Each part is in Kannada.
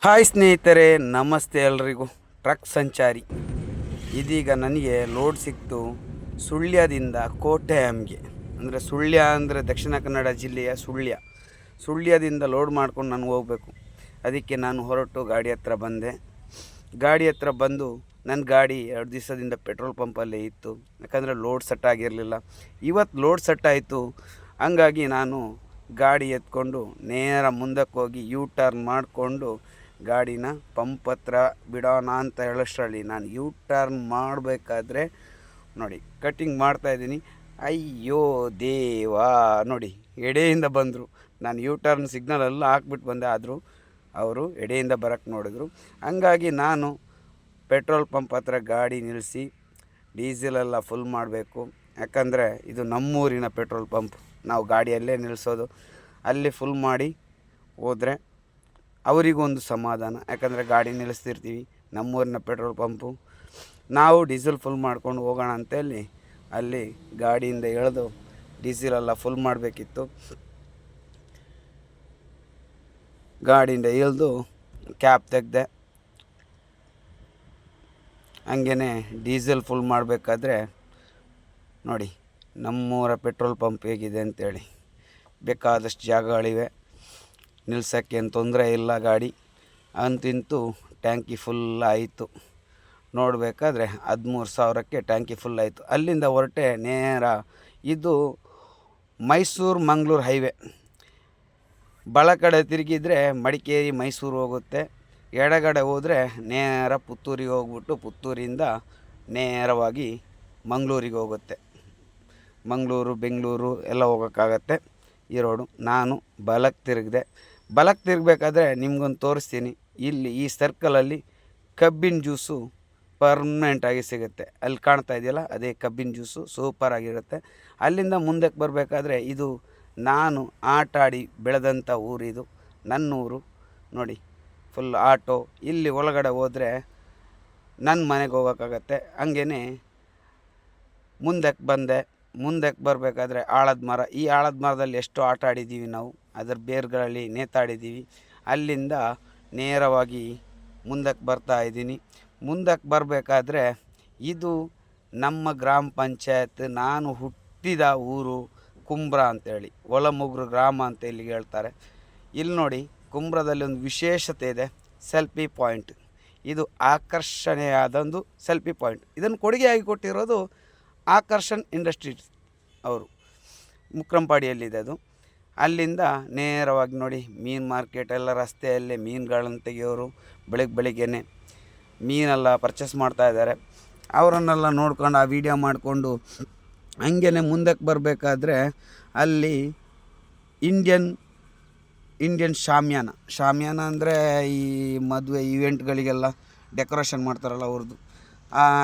ಹಾಯ್ ಸ್ನೇಹಿತರೆ, ನಮಸ್ತೆ ಎಲ್ರಿಗೂ. ಟ್ರಕ್ ಸಂಚಾರಿ ಇದೀಗ ನನಗೆ ಲೋಡ್ ಸಿಕ್ತು ಸುಳ್ಯದಿಂದ ಕೋಟೆಯಂಗೆ. ಅಂದರೆ ಸುಳ್ಯ ಅಂದರೆ ದಕ್ಷಿಣ ಕನ್ನಡ ಜಿಲ್ಲೆಯ ಸುಳ್ಯದಿಂದ ಲೋಡ್ ಮಾಡ್ಕೊಂಡು ನಾನು ಹೋಗಬೇಕು. ಅದಕ್ಕೆ ನಾನು ಹೊರಟು ಗಾಡಿ ಹತ್ರ ಬಂದೆ. ಗಾಡಿ ಹತ್ರ ಬಂದು ನನ್ನ ಗಾಡಿ 2 ದಿವಸದಿಂದ ಪೆಟ್ರೋಲ್ ಪಂಪಲ್ಲೇ ಇತ್ತು. ಯಾಕಂದರೆ ಲೋಡ್ ಸೆಟ್ ಆಗಿರಲಿಲ್ಲ. ಇವತ್ತು ಲೋಡ್ ಸೆಟ್ ಆಯಿತು. ಹಂಗಾಗಿ ನಾನು ಗಾಡಿ ಎತ್ಕೊಂಡು ನೇರ ಮುಂದಕ್ಕೆ ಹೋಗಿ ಯೂ ಟರ್ನ್ ಮಾಡಿಕೊಂಡು ಗಾಡಿನ ಪಂಪ್ ಹತ್ರ ಬಿಡೋಣ ಅಂತ ಹೇಳೋಷ್ಟರಲ್ಲಿ ನಾನು ಯೂ ಟರ್ನ್ ಮಾಡಬೇಕಾದ್ರೆ ನೋಡಿ ಕಟ್ಟಿಂಗ್ ಮಾಡ್ತಾಯಿದ್ದೀನಿ. ಅಯ್ಯೋ ದೇವಾ, ನೋಡಿ ಎಡೆಯಿಂದ ಬಂದರು. ನಾನು ಯೂ ಟರ್ನ್ ಸಿಗ್ನಲೆಲ್ಲ ಹಾಕ್ಬಿಟ್ಟು ಬಂದೆ. ಆದರೂ ಅವರು ಎಡೆಯಿಂದ ಬರೋಕ್ಕೆ ನೋಡಿದ್ರು. ಹಂಗಾಗಿ ನಾನು ಪೆಟ್ರೋಲ್ ಪಂಪ್ ಹತ್ರ ಗಾಡಿ ನಿಲ್ಲಿಸಿ ಡೀಸೆಲೆಲ್ಲ ಫುಲ್ ಮಾಡಬೇಕು. ಯಾಕಂದರೆ ಇದು ನಮ್ಮೂರಿನ ಪೆಟ್ರೋಲ್ ಪಂಪ್, ನಾವು ಗಾಡಿಯಲ್ಲೇ ನಿಲ್ಲಿಸೋದು. ಅಲ್ಲಿ ಫುಲ್ ಮಾಡಿ ಹೋದರೆ ಅವರಿಗೊಂದು ಸಮಾಧಾನ. ಯಾಕಂದರೆ ಗಾಡಿ ನಿಲ್ಲಿಸ್ತಿರ್ತೀವಿ, ನಮ್ಮೂರಿನ ಪೆಟ್ರೋಲ್ ಪಂಪು. ನಾವು ಡೀಸೆಲ್ ಫುಲ್ ಮಾಡ್ಕೊಂಡು ಹೋಗೋಣ ಅಂತೇಳಿ ಅಲ್ಲಿ ಗಾಡಿಯಿಂದ ಎಳೆದು ಡೀಸೆಲೆಲ್ಲ ಫುಲ್ ಮಾಡಬೇಕಿತ್ತು. ಗಾಡಿಯಿಂದ ಇಳಿದು ಕ್ಯಾಪ್ ತೆಗೆದೆ. ಹಂಗೇ ಡೀಸೆಲ್ ಫುಲ್ ಮಾಡಬೇಕಾದ್ರೆ ನೋಡಿ ನಮ್ಮೂರ ಪೆಟ್ರೋಲ್ ಪಂಪ್ ಹೇಗಿದೆ ಅಂತೇಳಿ. ಬೇಕಾದಷ್ಟು ಜಾಗಗಳಿವೆ, ನಿಲ್ಸೋಕ್ಕೇನು ತೊಂದರೆ ಇಲ್ಲ. ಗಾಡಿ ಅಂತಿಂತೂ ಟ್ಯಾಂಕಿ ಫುಲ್ ಆಯಿತು. ನೋಡಬೇಕಾದ್ರೆ 13,000ಕ್ಕೆ ಟ್ಯಾಂಕಿ ಫುಲ್ ಆಯಿತು. ಅಲ್ಲಿಂದ ಹೊರಟೆ ನೇರ ಇದು ಮೈಸೂರು ಮಂಗಳೂರು ಹೈವೇ. ಬಲ ಕಡೆ ತಿರುಗಿದರೆ ಮಡಿಕೇರಿ ಮೈಸೂರು ಹೋಗುತ್ತೆ, ಎಡಗಡೆ ಹೋದರೆ ನೇರ ಪುತ್ತೂರಿಗೆ ಹೋಗ್ಬಿಟ್ಟು ಪುತ್ತೂರಿಂದ ನೇರವಾಗಿ ಮಂಗಳೂರಿಗೆ ಹೋಗುತ್ತೆ. ಮಂಗಳೂರು ಬೆಂಗಳೂರು ಎಲ್ಲ ಹೋಗೋಕ್ಕಾಗತ್ತೆ ಈ ರೋಡು. ನಾನು ಬಲಕ್ಕೆ ತಿರುಗಬೇಕಾದ್ರೆ ನಿಮ್ಗೊಂದು ತೋರಿಸ್ತೀನಿ. ಇಲ್ಲಿ ಈ ಸರ್ಕಲಲ್ಲಿ ಕಬ್ಬಿನ ಜ್ಯೂಸು ಪರ್ಮನೆಂಟಾಗಿ ಸಿಗುತ್ತೆ. ಅಲ್ಲಿ ಕಾಣ್ತಾ ಇದೆಯಲ್ಲ, ಅದೇ ಕಬ್ಬಿನ ಜ್ಯೂಸು ಸೂಪರಾಗಿರುತ್ತೆ. ಅಲ್ಲಿಂದ ಮುಂದಕ್ಕೆ ಬರಬೇಕಾದ್ರೆ ಇದು ನಾನು ಆಟ ಆಡಿ ಬೆಳೆದಂಥ ಊರಿದು, ನನ್ನೂರು. ನೋಡಿ ಫುಲ್ ಆಟೋ. ಇಲ್ಲಿ ಒಳಗಡೆ ಹೋದರೆ ನನ್ನ ಮನೆಗೆ ಹೋಗೋಕ್ಕಾಗತ್ತೆ. ಹಂಗೇ ಮುಂದಕ್ಕೆ ಬರಬೇಕಾದ್ರೆ ಆಳದ ಮರ. ಈ ಆಳದ ಮರದಲ್ಲಿ ಎಷ್ಟು ಆಟ ಆಡಿದ್ದೀವಿ ನಾವು, ಅದರ ಬೇರುಗಳಲ್ಲಿ ನೇತಾಡಿದ್ದೀವಿ. ಅಲ್ಲಿಂದ ನೇರವಾಗಿ ಮುಂದಕ್ಕೆ ಬರ್ತಾಯಿದ್ದೀನಿ. ಮುಂದಕ್ಕೆ ಬರಬೇಕಾದ್ರೆ ಇದು ನಮ್ಮ ಗ್ರಾಮ ಪಂಚಾಯತ್, ನಾನು ಹುಟ್ಟಿದ ಊರು ಕುಂಬ್ರ ಅಂತೇಳಿ, ಒಳಮುಗ್ರು ಗ್ರಾಮ ಅಂತ ಇಲ್ಲಿಗೆ ಹೇಳ್ತಾರೆ. ಇಲ್ಲಿ ನೋಡಿ ಕುಂಬ್ರದಲ್ಲಿ ಒಂದು ವಿಶೇಷತೆ ಇದೆ, ಸೆಲ್ಫಿ ಪಾಯಿಂಟ್. ಇದು ಆಕರ್ಷಣೆಯಾದೊಂದು ಸೆಲ್ಫಿ ಪಾಯಿಂಟ್. ಇದನ್ನು ಕೊಡುಗೆಯಾಗಿ ಕೊಟ್ಟಿರೋದು ಆಕರ್ಷಣ್ ಇಂಡಸ್ಟ್ರೀಸ್ ಅವರು, ಮುಕ್ರಂಪಾಡಿಯಲ್ಲಿದೆ ಅದು. ಅಲ್ಲಿಂದ ನೇರವಾಗಿ ನೋಡಿ ಮೀನು ಮಾರ್ಕೆಟ್ ಎಲ್ಲ ರಸ್ತೆಯಲ್ಲೇ ಮೀನುಗಳನ್ನು ತೆಗೆಯೋರು ಬೆಳಗ್ಗೆನೆ ಮೀನೆಲ್ಲ ಪರ್ಚೇಸ್ ಮಾಡ್ತಾಯಿದ್ದಾರೆ. ಅವರನ್ನೆಲ್ಲ ನೋಡ್ಕೊಂಡು ಆ ವಿಡಿಯೋ ಮಾಡಿಕೊಂಡು ಹಂಗೇ ಮುಂದಕ್ಕೆ ಬರಬೇಕಾದ್ರೆ ಅಲ್ಲಿ ಇಂಡಿಯನ್ ಶಾಮಿಯಾನ ಅಂದರೆ ಈ ಮದುವೆ ಈವೆಂಟ್ಗಳಿಗೆಲ್ಲ ಡೆಕೋರೇಷನ್ ಮಾಡ್ತಾರಲ್ಲ ಅವ್ರದ್ದು.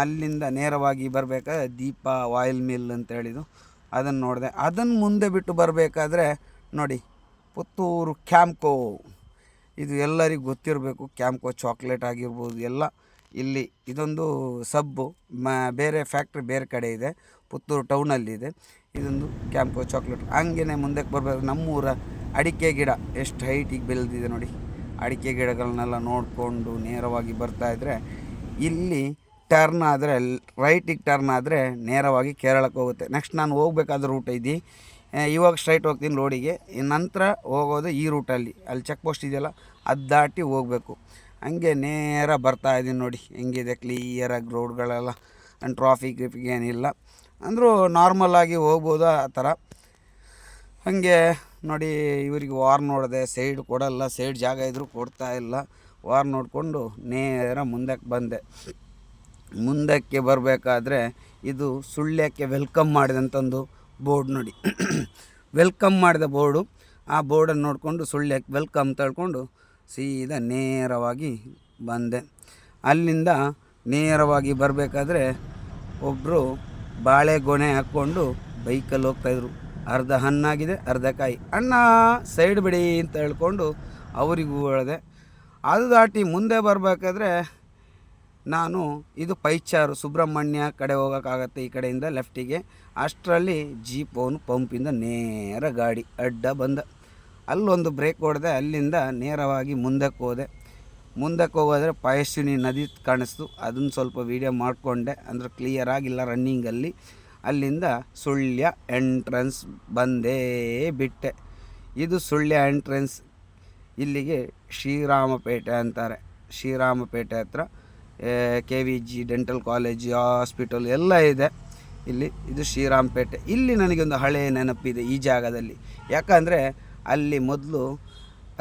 ಅಲ್ಲಿಂದ ನೇರವಾಗಿ ಬರಬೇಕಾದ್ರೆ ದೀಪ ಆಯಿಲ್ ಮಿಲ್ ಅಂತ ಹೇಳಿದ್ದು, ಅದನ್ನು ನೋಡಿದೆ. ಅದನ್ನು ಮುಂದೆ ಬಿಟ್ಟು ಬರಬೇಕಾದ್ರೆ ನೋಡಿ ಪುತ್ತೂರು ಕ್ಯಾಂಪ್ಕೋ. ಇದು ಎಲ್ಲರಿಗೂ ಗೊತ್ತಿರಬೇಕು. ಕ್ಯಾಂಪ್ಕೋ ಚಾಕ್ಲೇಟ್ ಆಗಿರ್ಬೋದು ಎಲ್ಲ ಇಲ್ಲಿ. ಇದೊಂದು ಸಬ್ಬು, ಬೇರೆ ಫ್ಯಾಕ್ಟ್ರಿ ಬೇರೆ ಕಡೆ ಇದೆ, ಪುತ್ತೂರು ಟೌನಲ್ಲಿದೆ. ಇದೊಂದು ಕ್ಯಾಂಪ್ಕೋ ಚಾಕ್ಲೇಟ್. ಹಂಗೇ ಮುಂದಕ್ಕೆ ಬರಬೇಕು. ನಮ್ಮೂರ ಅಡಿಕೆ ಗಿಡ ಎಷ್ಟು ಹೈಟಿಗೆ ಬೆಳೆದಿದೆ ನೋಡಿ. ಅಡಿಕೆ ಗಿಡಗಳನ್ನೆಲ್ಲ ನೋಡಿಕೊಂಡು ನೇರವಾಗಿ ಬರ್ತಾಯಿದ್ರೆ ಇಲ್ಲಿ ಟರ್ನ್ ಆದರೆ, ರೈಟಿಗೆ ಟರ್ನ್ ಆದರೆ ನೇರವಾಗಿ ಕೇರಳಕ್ಕೆ ಹೋಗುತ್ತೆ. ನೆಕ್ಸ್ಟ್ ನಾನು ಹೋಗ್ಬೇಕಾದ ರೂಟ್ ಐತಿ. ಇವಾಗ ಸ್ಟ್ರೈಟ್ ಹೋಗ್ತೀನಿ ಲೋಡಿಗೆ, ನಂತರ ಹೋಗೋದು ಈ ರೂಟಲ್ಲಿ. ಅಲ್ಲಿ ಚೆಕ್ ಪೋಸ್ಟ್ ಇದೆಯಲ್ಲ, ಅದು ದಾಟಿ ಹೋಗಬೇಕು. ಹಂಗೆ ನೇರ ಬರ್ತಾಯಿದ್ದೀನಿ ನೋಡಿ ಹೆಂಗಿದೆ ಕ್ಲಿಯರಾಗಿ ರೋಡ್ಗಳೆಲ್ಲ. ಟ್ರಾಫಿಕ್ ಏನಿಲ್ಲ, ಅಂದರೂ ನಾರ್ಮಲಾಗಿ ಹೋಗ್ಬೋದು ಆ ಥರ. ಹಾಗೆ ನೋಡಿ ಇವರಿಗೆ ವಾರ್ ನೋಡಿದೆ, ಸೈಡ್ ಕೊಡಲ್ಲ, ಸೈಡ್ ಜಾಗ ಇದ್ದರೂ ಕೊಡ್ತಾಯಿಲ್ಲ. ವಾರ್ ನೋಡಿಕೊಂಡು ನೇರ ಮುಂದಕ್ಕೆ ಬಂದೆ. ಮುಂದಕ್ಕೆ ಬರಬೇಕಾದ್ರೆ ಇದು ಸುಳ್ಯಕ್ಕೆ ವೆಲ್ಕಮ್ ಮಾಡಿದಂಥೊಂದು ಬೋರ್ಡ್ ನೋಡಿ. ವೆಲ್ಕಮ್ ಮಾಡಿದ ಬೋರ್ಡು. ಆ ಬೋರ್ಡನ್ನು ನೋಡಿಕೊಂಡು ಸುಳ್ಯಕ್ಕೆ ವೆಲ್ಕಮ್ ತಳ್ಕೊಂಡು ಸೀದಾ ನೇರವಾಗಿ ಬಂದೆ. ಅಲ್ಲಿಂದ ನೇರವಾಗಿ ಬರಬೇಕಾದ್ರೆ ಒಬ್ಬರು ಬಾಳೆಗೊನೆ ಹಾಕ್ಕೊಂಡು ಬೈಕಲ್ಲಿ ಹೋಗ್ತಾಯಿದ್ರು. ಅರ್ಧ ಹಣ್ಣಾಗಿದೆ, ಅರ್ಧ ಕಾಯಿ. ಅಣ್ಣ ಸೈಡ್ ಬಿಡಿ ಅಂತ ಹೇಳ್ಕೊಂಡು ಅವರಿಗೂ ಹೇಳಿದೆ. ಅದು ದಾಟಿ ಮುಂದೆ ಬರಬೇಕಾದ್ರೆ ನಾನು ಇದು ಪೈಚಾರು ಸುಬ್ರಹ್ಮಣ್ಯ ಕಡೆ ಹೋಗೋಕ್ಕಾಗತ್ತೆ ಈ ಕಡೆಯಿಂದ ಲೆಫ್ಟಿಗೆ. ಅಷ್ಟರಲ್ಲಿ ಜೀಪ್ ಅವನು ಪಂಪಿಂದ ನೇರ ಗಾಡಿ ಅಡ್ಡ ಬಂದ. ಅಲ್ಲೊಂದು ಬ್ರೇಕ್ ಹೊಡೆದೆ. ಅಲ್ಲಿಂದ ನೇರವಾಗಿ ಮುಂದಕ್ಕೆ ಹೋದೆ. ಮುಂದಕ್ಕೆ ಹೋಗೋದ್ರೆ ಪಯಸ್ವಿನಿ ನದಿ ಕಾಣಿಸ್ತು, ಅದನ್ನು ಸ್ವಲ್ಪ ವೀಡಿಯೋ ಮಾಡಿಕೊಂಡೆ, ಅಂದರೆ ಕ್ಲಿಯರ್ ಆಗಿಲ್ಲ ರನ್ನಿಂಗಲ್ಲಿ. ಅಲ್ಲಿಂದ ಸುಳ್ಯ ಎಂಟ್ರೆನ್ಸ್ ಬಂದೇ ಬಿಟ್ಟೆ. ಇದು ಸುಳ್ಯ ಎಂಟ್ರೆನ್ಸ್. ಇಲ್ಲಿಗೆ ಶ್ರೀರಾಮಪೇಟೆ ಅಂತಾರೆ. ಶ್ರೀರಾಮಪೇಟೆ ಹತ್ರ KVG ಡೆಂಟಲ್ ಕಾಲೇಜ್, ಹಾಸ್ಪಿಟಲ್ ಎಲ್ಲ ಇದೆ ಇಲ್ಲಿ. ಇದು ಶ್ರೀರಾಮಪೇಟೆ. ಇಲ್ಲಿ ನನಗೊಂದು ಹಳೆಯ ನೆನಪಿದೆ ಈ ಜಾಗದಲ್ಲಿ. ಯಾಕಂದರೆ ಅಲ್ಲಿ ಮೊದಲು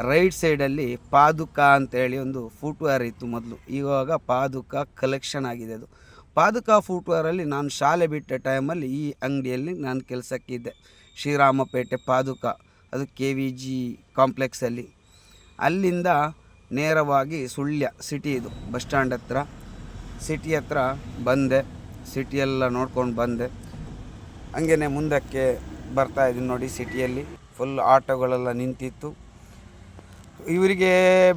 ರೈಟ್ ಸೈಡಲ್ಲಿ ಪಾದುಕ ಅಂತೇಳಿ ಒಂದು ಫುಟ್ವೇರ್ ಇತ್ತು ಮೊದಲು. ಇವಾಗ ಪಾದುಕ ಕಲೆಕ್ಷನ್ ಆಗಿದೆ. ಅದು ಪಾದುಕ ಫುಟ್ವೇರಲ್ಲಿ ನಾನು ಶಾಲೆ ಬಿಟ್ಟ ಟೈಮಲ್ಲಿ ಈ ಅಂಗಡಿಯಲ್ಲಿ ನಾನು ಕೆಲಸಕ್ಕಿದ್ದೆ. ಶ್ರೀರಾಮಪೇಟೆ ಪಾದುಕ, ಅದು KVG ಕಾಂಪ್ಲೆಕ್ಸಲ್ಲಿ. ಅಲ್ಲಿಂದ ನೇರವಾಗಿ ಸುಳ್ಯ ಸಿಟಿ, ಇದು ಬಸ್ ಸ್ಟ್ಯಾಂಡ್ ಹತ್ರ, ಸಿಟಿ ಹತ್ರ ಬಂದೆ. ಸಿಟಿಯೆಲ್ಲ ನೋಡ್ಕೊಂಡು ಬಂದೆ. ಹಂಗೇ ಮುಂದಕ್ಕೆ ಬರ್ತಾಯಿದ್ದೀನಿ ನೋಡಿ. ಸಿಟಿಯಲ್ಲಿ ಫುಲ್ ಆಟೋಗಳೆಲ್ಲ ನಿಂತಿತ್ತು. ಇವರಿಗೆ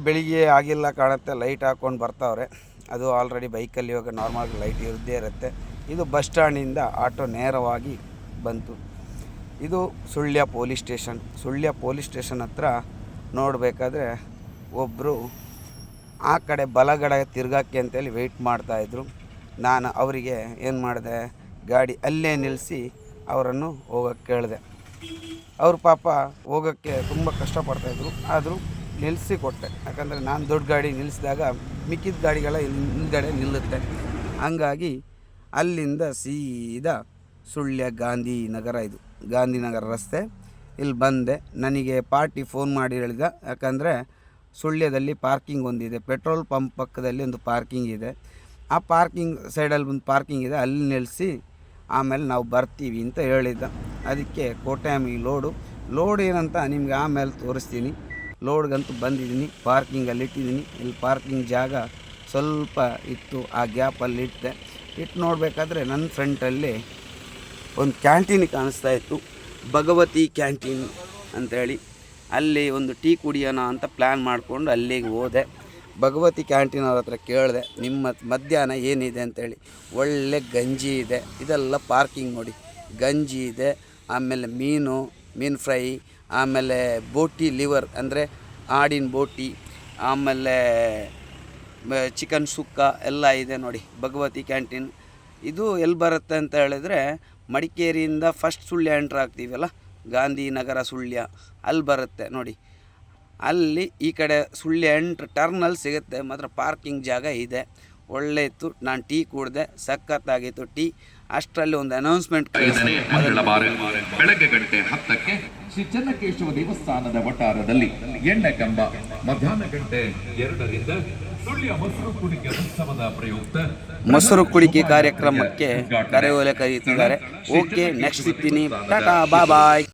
ಬೆಳಿಗ್ಗೆ ಆಗಿಲ್ಲ ಕಾಣುತ್ತೆ, ಲೈಟ್ ಹಾಕ್ಕೊಂಡು ಬರ್ತಾವ್ರೆ. ಅದು ಆಲ್ರೆಡಿ ಬೈಕಲ್ಲಿ ಇವಾಗ ನಾರ್ಮಲ್ ಲೈಟ್ ಇದ್ದೇ ಇರುತ್ತೆ. ಇದು ಬಸ್ ಸ್ಟ್ಯಾಂಡಿಂದ ಆಟೋ ನೇರವಾಗಿ ಬಂತು. ಇದು Sullia police station. Sullia police station ಹತ್ರ ನೋಡಬೇಕಾದ್ರೆ ಒಬ್ಬರು ಆ ಕಡೆ ಬಲಗಡೆ ತಿರ್ಗಾಕೆ ಅಂತೇಳಿ ವೆಯ್ಟ್ ಮಾಡ್ತಾಯಿದ್ರು. ನಾನು ಅವರಿಗೆ ಏನು ಮಾಡಿದೆ, ಗಾಡಿ ಅಲ್ಲೇ ನಿಲ್ಲಿಸಿ ಅವರನ್ನು ಹೋಗೋಕ್ಕೆ ಕೇಳಿದೆ. ಅವ್ರ ಪಾಪ ಹೋಗೋಕ್ಕೆ ತುಂಬ ಕಷ್ಟಪಡ್ತಾಯಿದ್ರು, ಆದರೂ ನಿಲ್ಲಿಸಿ ಕೊಟ್ಟೆ. ಯಾಕಂದರೆ ನಾನು ದೊಡ್ಡ ಗಾಡಿ ನಿಲ್ಲಿಸಿದಾಗ ಮಿಕ್ಕಿದ ಗಾಡಿಗಳ ಹಿಂದ್ಗಡೆ ನಿಲ್ಲುತ್ತೆ. ಹಂಗಾಗಿ ಅಲ್ಲಿಂದ ಸೀದಾ ಸುಳ್ಯ ಗಾಂಧಿನಗರ, ಇದು ಗಾಂಧಿನಗರ ರಸ್ತೆ. ಇಲ್ಲಿ ಬಂದೆ. ನನಗೆ ಪಾರ್ಟಿ ಫೋನ್ ಮಾಡಿ ಹೇಳಿದ. ಯಾಕಂದರೆ ಸುಳ್ಯದಲ್ಲಿ ಪಾರ್ಕಿಂಗ್ ಒಂದಿದೆ, ಪೆಟ್ರೋಲ್ ಪಂಪ್ ಪಕ್ಕದಲ್ಲಿ ಒಂದು ಪಾರ್ಕಿಂಗ್ ಇದೆ. ಆ ಪಾರ್ಕಿಂಗ್ ಸೈಡಲ್ಲಿ ಒಂದು ಪಾರ್ಕಿಂಗ್ ಇದೆ, ಅಲ್ಲಿ ನಿಲ್ಲಿಸಿ ಆಮೇಲೆ ನಾವು ಬರ್ತೀವಿ ಅಂತ ಹೇಳಿದ್ದ. ಅದಕ್ಕೆ ಕೋಟ್ಯಾಮಿ ಲೋಡ್ ಏನಂತ ನಿಮ್ಗೆ ಆಮೇಲೆ ತೋರಿಸ್ತೀನಿ. ಲೋಡ್ಗಂತೂ ಬಂದಿದ್ದೀನಿ, ಪಾರ್ಕಿಂಗಲ್ಲಿ ಇಟ್ಟಿದ್ದೀನಿ. ಇಲ್ಲಿ ಪಾರ್ಕಿಂಗ್ ಜಾಗ ಸ್ವಲ್ಪ ಇತ್ತು, ಆ ಗ್ಯಾಪಲ್ಲಿ ಇಟ್ಟು ನೋಡಬೇಕಾದ್ರೆ ನನ್ನ ಫ್ರಂಟಲ್ಲಿ ಒಂದು ಕ್ಯಾಂಟೀನ್ ಕಾಣಿಸ್ತಾ ಇತ್ತು, ಭಗವತಿ ಕ್ಯಾಂಟೀನ್ ಅಂಥೇಳಿ. ಅಲ್ಲಿ ಒಂದು ಟೀ ಕುಡಿಯೋಣ ಅಂತ ಪ್ಲ್ಯಾನ್ ಮಾಡಿಕೊಂಡು ಅಲ್ಲಿಗೆ ಹೋದೆ. ಭಗವತಿ ಕ್ಯಾಂಟೀನ್ ಅವ್ರ ಹತ್ರ ಕೇಳಿದೆ, ನಿಮ್ಮ ಮಧ್ಯಾಹ್ನ ಏನಿದೆ ಅಂತೇಳಿ. ಒಳ್ಳೆ ಗಂಜಿ ಇದೆ. ಇದೆಲ್ಲ ಪಾರ್ಕಿಂಗ್ ನೋಡಿ. ಗಂಜಿ ಇದೆ, ಆಮೇಲೆ ಮೀನು ಫ್ರೈ, ಆಮೇಲೆ ಬೋಟಿ ಲಿವರ್ ಅಂದರೆ ಆಡಿನ ಬೋಟಿ, ಆಮೇಲೆ ಚಿಕನ್ ಸುಕ್ಕ ಎಲ್ಲ ಇದೆ ನೋಡಿ. ಭಗವತಿ ಕ್ಯಾಂಟೀನ್ ಇದು ಎಲ್ಲಿ ಬರುತ್ತೆ ಅಂತ ಹೇಳಿದ್ರೆ, ಮಡಿಕೇರಿಯಿಂದ ಫಸ್ಟ್ ಸುಳ್ಯ ಎಂಟ್ರ್ ಆಗ್ತೀವಲ್ಲ, ಗಾಂಧಿನಗರ ಸುಳ್ಯ, ಅಲ್ಲಿ ಬರುತ್ತೆ ನೋಡಿ. ಅಲ್ಲಿ ಈ ಕಡೆ ಸುಳ್ಯ ಟರ್ನಲ್ಲಿ ಸಿಗುತ್ತೆ. ಮಾತ್ರ ಪಾರ್ಕಿಂಗ್ ಜಾಗ ಇದೆ, ಒಳ್ಳೆ ಇತ್ತು. ನಾನು ಟೀ ಕುಡಿದೆ, ಸಖತ್ತಾಗಿತ್ತು ಟೀ. ಅಷ್ಟರಲ್ಲಿ ಒಂದು ಅನೌನ್ಸ್ಮೆಂಟ್, ಬೆಳಗ್ಗೆ ಗಂಟೆ 10ಕ್ಕೆ ಶ್ರೀ ಚೆನ್ನಕೇಶವ ದೇವಸ್ಥಾನದ ವಟಾರದಲ್ಲಿ ಎಣ್ಣೆ ಕಂಬ, ಮಧ್ಯಾಹ್ನ ಗಂಟೆ 2ರಿಂದ ಸುಳ್ಯ ಮೊಸರು ಕುಡಿಕೆ ಉತ್ಸವದ ಪ್ರಯುಕ್ತ ಮೊಸರು ಕುಡಿಕೆ ಕಾರ್ಯಕ್ರಮಕ್ಕೆ ಕರೆಯೋಲೆ ಕರೀತಿದ್ದಾರೆ. ಓಕೆ, ನೆಕ್ಸ್ಟ್ ಸಿಗ್ತೀನಿ. ಟಾಟಾ, ಬಾಯ್.